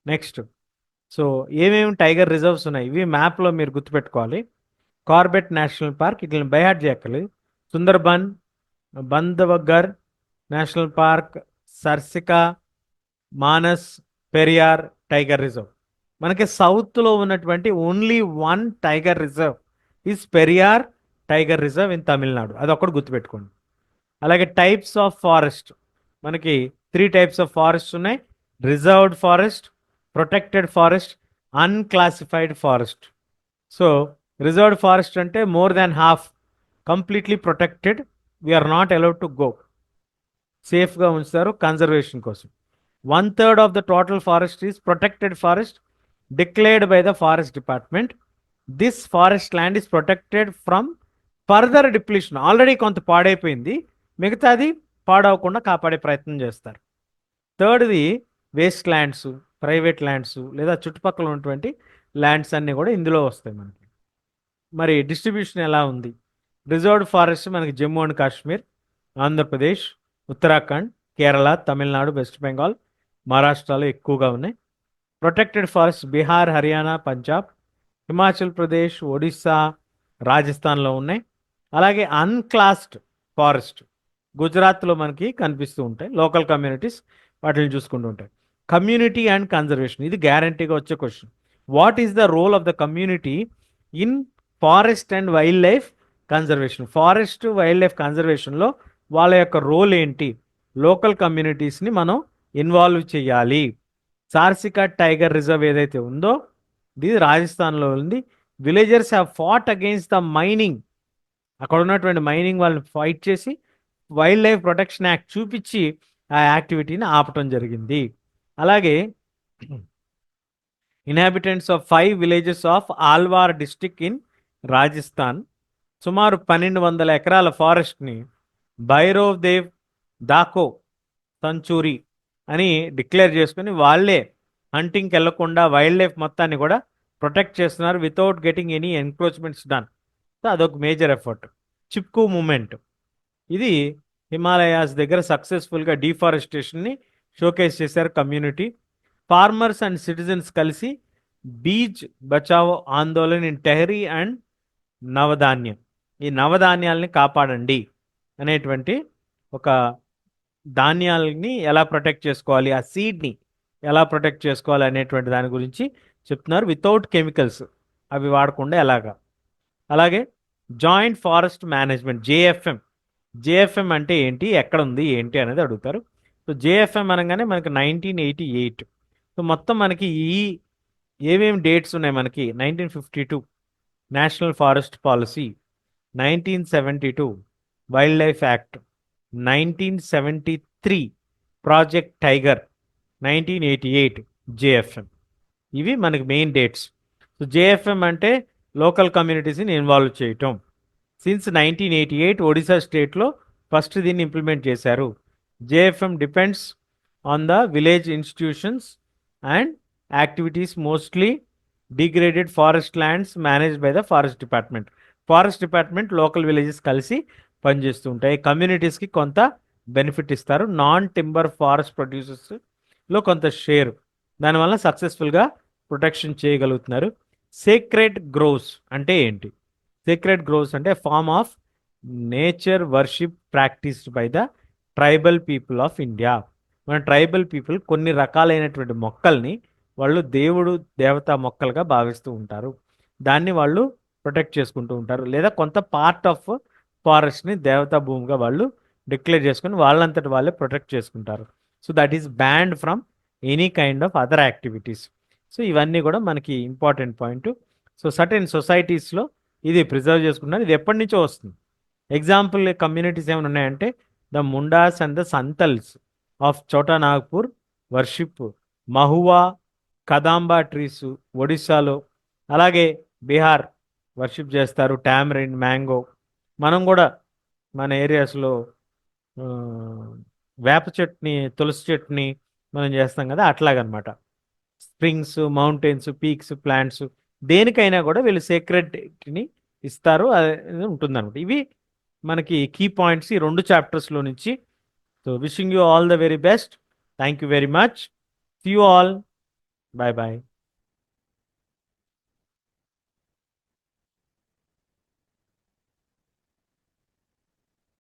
Next, so ఏమేమి టైగర్ రిజర్వ్స్ ఉన్నాయి ఇవి మ్యాప్లో మీరు గుర్తుపెట్టుకోవాలి. కార్బెట్ నేషనల్ పార్క్, ఇట్లని బైహార్ట్ చేయక్కర్లేదు. Sundarban, Bandhavgarh national park, Sariska, Manas, Periyar tiger reserve. మనకి సౌత్లో ఉన్నటువంటి only one tiger reserve is Periyar tiger reserve in Tamil Nadu. అది ఒక్కటి గుర్తుపెట్టుకోండి. అలాగే టైప్స్ ఆఫ్ ఫారెస్ట్, మనకి 3 టైప్స్ ఆఫ్ ఫారెస్ట్ ఉన్నాయి. Reserved forest, protected forest, unclassified forest. So reserved forest అంటే more than half completely protected, we are not allowed to go, సేఫ్గా ఉంచుతారు conservation కోసం. 1/3 of the total forest is protected forest declared by the forest department. This forest land is protected from further depletion. Already కొంత పాడైపోయింది, మిగతాది పాడవకుండా కాపాడే ప్రయత్నం చేస్తారు. థర్డ్ది వేస్ట్ ల్యాండ్స్, ప్రైవేట్ ల్యాండ్స్ లేదా చుట్టుపక్కల ఉన్నటువంటి ల్యాండ్స్ అన్నీ కూడా ఇందులో వస్తాయి మనకి. మరి డిస్ట్రిబ్యూషన్ ఎలా ఉంది? రిజర్వ్డ్ ఫారెస్ట్ మనకి జమ్మూ అండ్ కాశ్మీర్, ఆంధ్రప్రదేశ్, ఉత్తరాఖండ్, కేరళ, తమిళనాడు, వెస్ట్ బెంగాల్, మహారాష్ట్రలో ఎక్కువగా ఉన్నాయి. ప్రొటెక్టెడ్ ఫారెస్ట్ బీహార్, హర్యానా, పంజాబ్, హిమాచల్ ప్రదేశ్, ఒడిస్సా, రాజస్థాన్లో ఉన్నాయి. అలాగే అన్క్లాస్డ్ ఫారెస్ట్ గుజరాత్లో మనకి కనిపిస్తూ ఉంటాయి. లోకల్ కమ్యూనిటీస్ వాటిని చూసుకుంటూ ఉంటాయి. కమ్యూనిటీ అండ్ కన్జర్వేషన్, ఇది గ్యారంటీగా వచ్చే question. What is the role of the community in forest and wild life conservation? Forest wild life కన్జర్వేషన్లో వాళ్ళ యొక్క రోల్ ఏంటి? లోకల్ కమ్యూనిటీస్ని మనం ఇన్వాల్వ్ చేయాలి. సార్సికా టైగర్ రిజర్వ్ ఏదైతే ఉందో ఇది రాజస్థాన్లో ఉంది. Villagers have fought against the mining. అక్కడ ఉన్నటువంటి మైనింగ్ వాళ్ళని ఫైట్ చేసి వైల్డ్ లైఫ్ ప్రొటెక్షన్ యాక్ట్ చూపించి ఆ యాక్టివిటీని ఆపటం జరిగింది. అలాగే inhabitants of 5 villages of Alvar district in Rajasthan సుమారు 1200 ఎకరాల ఫారెస్ట్ని భైరవ్ దేవ్ దాకో సంచూరి అని డిక్లేర్ చేసుకుని వాళ్ళే హంటింగ్కి వెళ్లకుండా వైల్డ్ లైఫ్ మొత్తాన్ని కూడా ప్రొటెక్ట్ చేస్తున్నారు without getting any encroachments done. So అదొక మేజర్ ఎఫర్ట్. చిప్కూ మూమెంట్, ఇది హిమాలయాస్ దగ్గర సక్సెస్ఫుల్గా డిఫారెస్టేషన్ని షోకేస్ చేశారు కమ్యూనిటీ. ఫార్మర్స్ అండ్ సిటిజన్స్ కలిసి బీజ్ బచావో ఆందోళన్ ఇన్ టెహరీ అండ్ నవధాన్యం, ఈ నవధాన్యాలని కాపాడండి అనేటువంటి ఒక ధాన్యాలని ఎలా ప్రొటెక్ట్ చేసుకోవాలి, ఆ సీడ్ని ఎలా ప్రొటెక్ట్ చేసుకోవాలి అనేటువంటి దాని గురించి చెప్తున్నారు. వితౌట్ కెమికల్స్, అవి వాడకుండా ఎలాగా. అలాగే joint forest management JFM. JFM అంటే ఏంటి, ఎక్కడ ఉంది ఏంటి అనేది అడుగుతారు. సో జేఎఫ్ఎం అనగానే మనకి 1988. సో మొత్తం మనకి ఈ ఏమేమి డేట్స్ ఉన్నాయి మనకి? 1952 national forest policy, 1972 wild life act, 1973 project tiger, 1988 JFM. ఇవి మనకి మెయిన్ డేట్స్. సో జేఎఫ్ఎం అంటే లోకల్ కమ్యూనిటీస్ని ఇన్వాల్వ్ చేయటం. సిన్స్ 1988 ఒడిశా స్టేట్లో ఫస్ట్ దీన్ని ఇంప్లిమెంట్ చేశారు. JFM depends on the village institutions and activities mostly degraded forest lands managed by the forest department. Forest department local villages కలిసి పనిచేస్తూ ఉంటాయి. కమ్యూనిటీస్కి కొంత బెనిఫిట్ ఇస్తారు. నాన్ టింబర్ ఫారెస్ట్ ప్రొడ్యూసర్స్లో కొంత షేర్, దానివల్ల సక్సెస్ఫుల్గా ప్రొటెక్షన్ చేయగలుగుతున్నారు. సేక్రెడ్ గ్రోవ్స్ అంటే ఏంటి? సేక్రెడ్ గ్రోవ్స్ అంటే form of nature worship practised by the tribal people of India. మన ట్రైబల్ పీపుల్ కొన్ని రకాలైనటువంటి మొక్కల్ని వాళ్ళు దేవుడు దేవతా మొక్కలుగా భావిస్తూ ఉంటారు. దాన్ని వాళ్ళు ప్రొటెక్ట్ చేసుకుంటూ ఉంటారు. లేదా కొంత పార్ట్ ఆఫ్ ఫారెస్ట్ని దేవతా భూమిగా వాళ్ళు డిక్లేర్ చేసుకుని వాళ్ళంతటి వాళ్ళే ప్రొటెక్ట్ చేసుకుంటారు. So that is banned from any kind of other activities. So ఇవన్నీ కూడా మనకి ఇంపార్టెంట్ పాయింట్. సో సర్టెన్ సొసైటీస్లో ఇది ప్రిజర్వ్ చేసుకుంటున్నారు. ఇది ఎప్పటి నుంచో వస్తుంది. ఎగ్జాంపుల్ కమ్యూనిటీస్ ఏమైనా ఉన్నాయంటే ద ముండాస్ అండ్ ద సంతల్స్ ఆఫ్ చోటా నాగ్పూర్ వర్షిప్ మహువా కదాంబా ట్రీస్ ఒడిస్సాలో. అలాగే బీహార్ వర్షిప్ చేస్తారు టామరిన్ మ్యాంగో. మనం కూడా మన ఏరియాస్లో వేప చెట్టుని తులసి చెట్టుని మనం చేస్తాం కదా, అట్లాగనమాట. స్ప్రింగ్స్ మౌంటైన్స్ పీక్స్ ప్లాంట్స్ దేనికైనా కూడా వీళ్ళు సేక్రెడ్ని ఇస్తారు, అది ఉంటుందన్నమాట. ఇవి మనకి కీ పాయింట్స్ ఈ 2 చాప్టర్స్లో నుంచి. So wishing you all the very best. Thank you very much. See you all. Bye bye.